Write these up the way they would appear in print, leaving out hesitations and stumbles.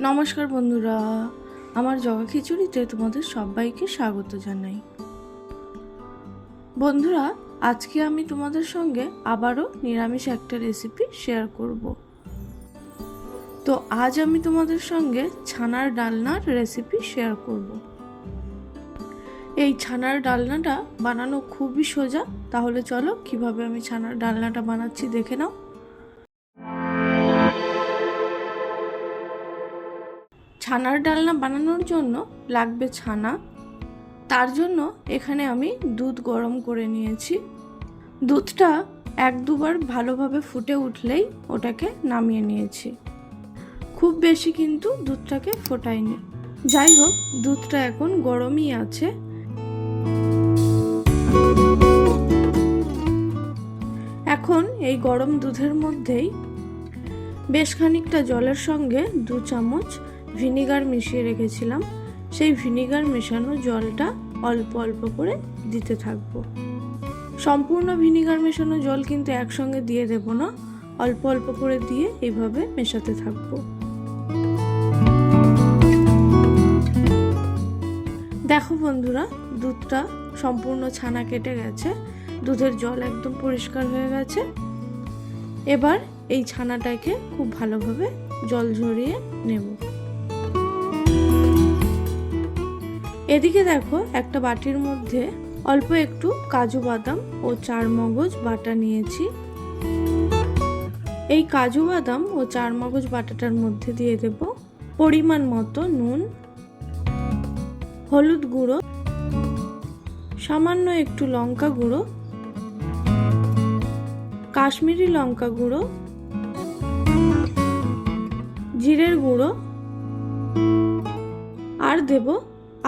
নমস্কার বন্ধুরা, আমার জগা খিচুড়িতে তোমাদের সবাইকে স্বাগত জানাই। বন্ধুরা, আজকে আমি তোমাদের সঙ্গে আবারও নিরামিষ একটা রেসিপি শেয়ার করব। তো আজ আমি তোমাদের সঙ্গে ছানার ডালনার রেসিপি শেয়ার করব। এই ছানার ডালনাটা বানানো খুবই সোজা। তাহলে চলো কিভাবে আমি ছানার ডালনাটা বানাচ্ছি দেখে নাও। ছানার ডালনা বানানোর জন্য লাগবে ছানা। তার জন্য এখানে আমি দুধ গরম করে নিয়েছি। দুধটা এক দুবার ভালোভাবে ফুটে উঠলেই ওটাকে নামিয়ে নিয়েছি। খুব বেশি কিন্তু দুধটাকে ফোটাইনি। যাই হোক, দুধটা এখন গরমই আছে। এখন এই গরম দুধের মধ্যেই বেশ খানিকটা জলের সঙ্গে 2 চামচ ভিনিগার মিশিয়ে রেখেছিলাম। সেই ভিনিগার মেশানো জলটা অল্প অল্প করে দিতে থাকবো। সম্পূর্ণ ভিনিগার মেশানো জল কিন্তু একসঙ্গে দিয়ে দেব না, অল্প অল্প করে দিয়ে এইভাবে মেশাতে থাকবো। দেখো বন্ধুরা, দুধটা সম্পূর্ণ ছানা কেটে গেছে, দুধের জল একদম পরিষ্কার হয়ে গেছে। এবার এই ছানাটাকে খুব ভালোভাবে জল ঝরিয়ে নেব। এদিকে দেখো, একটা বাটির মধ্যে অল্প একটু কাজু বাদাম ও 4 মগজ বাটা নিয়েছি। এই কাজু বাদাম ও 4 মগজ বাটাটার মধ্যে দিয়ে দেব পরিমাণ মতো নুন, হলুদ গুঁড়ো, সামান্য একটু লঙ্কা গুঁড়ো, কাশ্মীরি লঙ্কা গুঁড়ো, জিরের গুঁড়ো আর দেব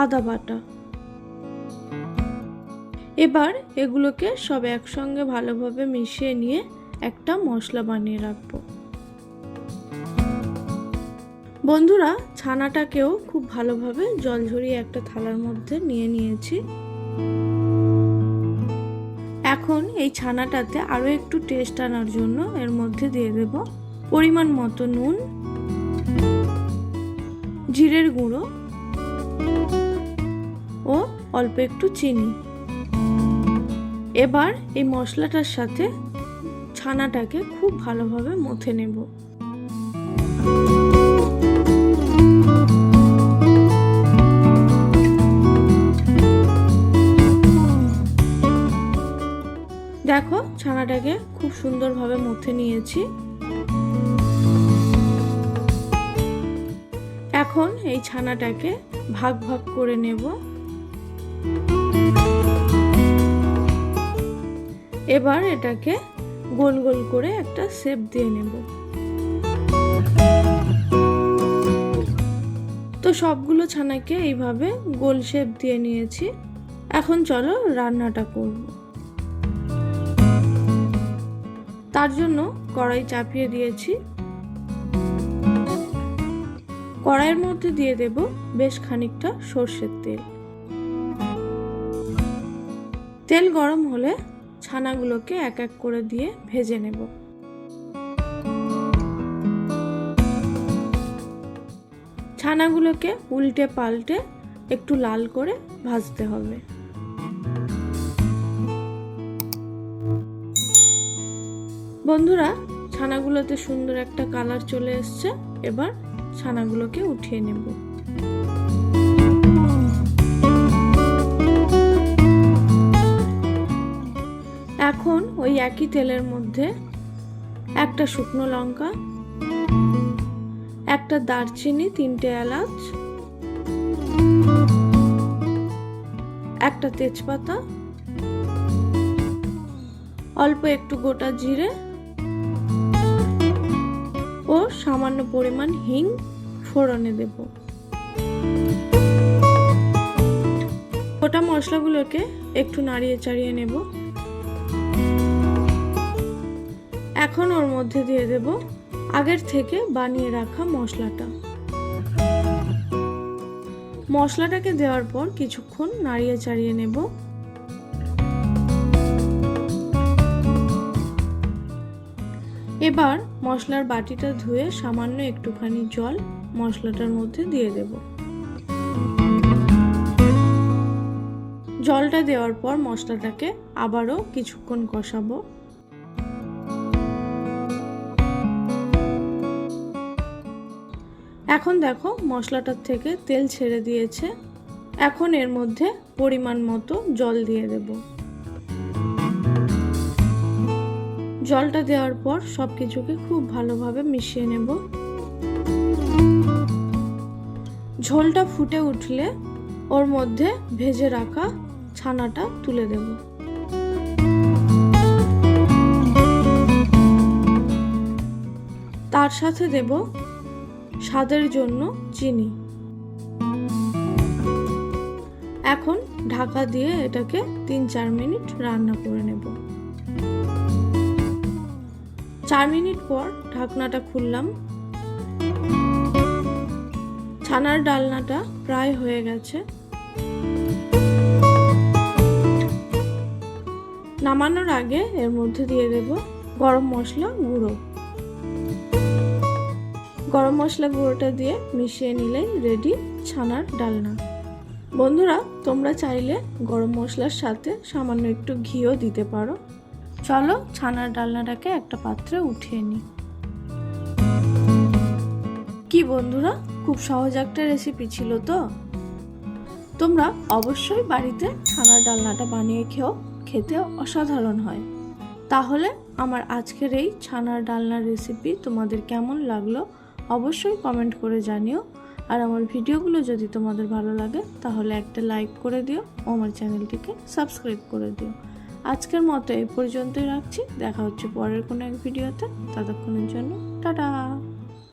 আদা বাটা। এবার এগুলোকে সব একসঙ্গে ভালোভাবে মিশিয়ে নিয়ে একটা মশলা বানিয়ে রাখবো। বন্ধুরা, ছানাটাকেও খুব ভালোভাবে জল ঝরিয়ে একটা থালার মধ্যে নিয়ে নিয়েছি। এখন এই ছানাটাতে আরো একটু টেস্ট আনার জন্য এর মধ্যে দিয়ে দেব পরিমাণ মতো নুন, জিরের গুঁড়ো ও অল্প একটু চিনি। এবার এই মশলাটার সাথে ছানাটাকে খুব ভালোভাবে মথে নেব। দেখো, ছানাটাকে খুব সুন্দরভাবে মথে নিয়েছি। এখন এই ছানাটাকে ভাগ ভাগ করে নেব। এবার এটাকে গোল গোল করে একটা শেপ দিয়ে নেব। তো সবগুলো ছানাকে এইভাবে গোল শেপ দিয়ে নিয়েছি। এখন চলো রান্নাটা করব। তার জন্য কড়াই চাপিয়ে দিয়েছি। কড়াইয়ের মধ্যে দিয়ে দেব বেশ খানিকটা সর্ষের তেল। তেল গরম হলে ছানাগুলোকে এক এক করে দিয়ে ভেজে নেব। ছানাগুলোকে উল্টে পাল্টে একটু লাল করে ভাজতে হবে। বন্ধুরা, ছানাগুলোতে সুন্দর একটা কালার চলে এসছে। এবার ছানাগুলোকে উঠিয়ে নেব। এখন ওই একই তেলের মধ্যে একটা শুকনো লঙ্কা, একটা দারচিনি, 3টে এলাচ, একটা তেজপাতা, অল্প একটু গোটা জিরে ও সামান্য পরিমাণ হিং ফোড়নে দেব। গোটা মশলাগুলোকে একটু নাড়িয়ে চাড়িয়ে নেব। এখন ওর মধ্যে দিয়ে দেব আগের থেকে বানিয়ে রাখা মশলাটা। মশলাটাকে দেওয়ার পর কিছুক্ষণ নাড়িয়ে চাড়িয়ে নেব। এবার মশলার বাটিটা ধুয়ে সামান্য একটুখানি জল মশলাটার মধ্যে দিয়ে দেব। জলটা দেওয়ার পর মশলাটাকে আবারও কিছুক্ষণ কষাবো। এখন দেখো মশলাটার থেকে তেল ছেড়ে দিয়েছে। এখন এর মধ্যে পরিমাণ মতো জল দিয়ে দেব। জলটা দেওয়ার পর সবকিছুকে খুব ভালোভাবে মিশিয়ে নেব। ঝোলটা ফুটে উঠলে ওর মধ্যে ভেজে রাখা ছানাটা তুলে দেব। তার সাথে দেব স্বাদের জন্য চিনি। এখন ঢাকা দিয়ে এটাকে 3-4 মিনিট রান্না করে নেব। 4 মিনিট পর ঢাকনাটা খুললাম। ছানার ডালনাটা প্রায় হয়ে গেছে। নামানোর আগে এর মধ্যে দিয়ে দেব গরম মশলা গুঁড়ো। গরম মশলা গুঁড়োটা দিয়ে মিশিয়ে নিলেই রেডি ছানার ডালনা। বন্ধুরা, তোমরা চাইলে গরম মশলার সাথে সামান্য একটু ঘিও দিতে পারো। চলো ছানার ডালনাটাকে একটা পাত্রে উঠিয়ে নিই। কি বন্ধুরা, খুব সহজ একটা রেসিপি ছিল তো। তোমরা অবশ্যই বাড়িতে ছানার ডালনাটা বানিয়ে খেও, খেতে অসাধারণ হয়। তাহলে আমার আজকের এই ছানার ডালনার রেসিপি তোমাদের কেমন লাগলো অবশ্যই কমেন্ট করে জানিও। আর আমার ভিডিওগুলো যদি তোমাদের ভালো লাগে তাহলে একটা লাইক করে দিও ও আমার চ্যানেলটিকে সাবস্ক্রাইব করে দিও। আজকের মতো এই পর্যন্তই রাখছি। দেখা হচ্ছে পরের কোনো এক ভিডিওতে। ততক্ষণের জন্য টাটা।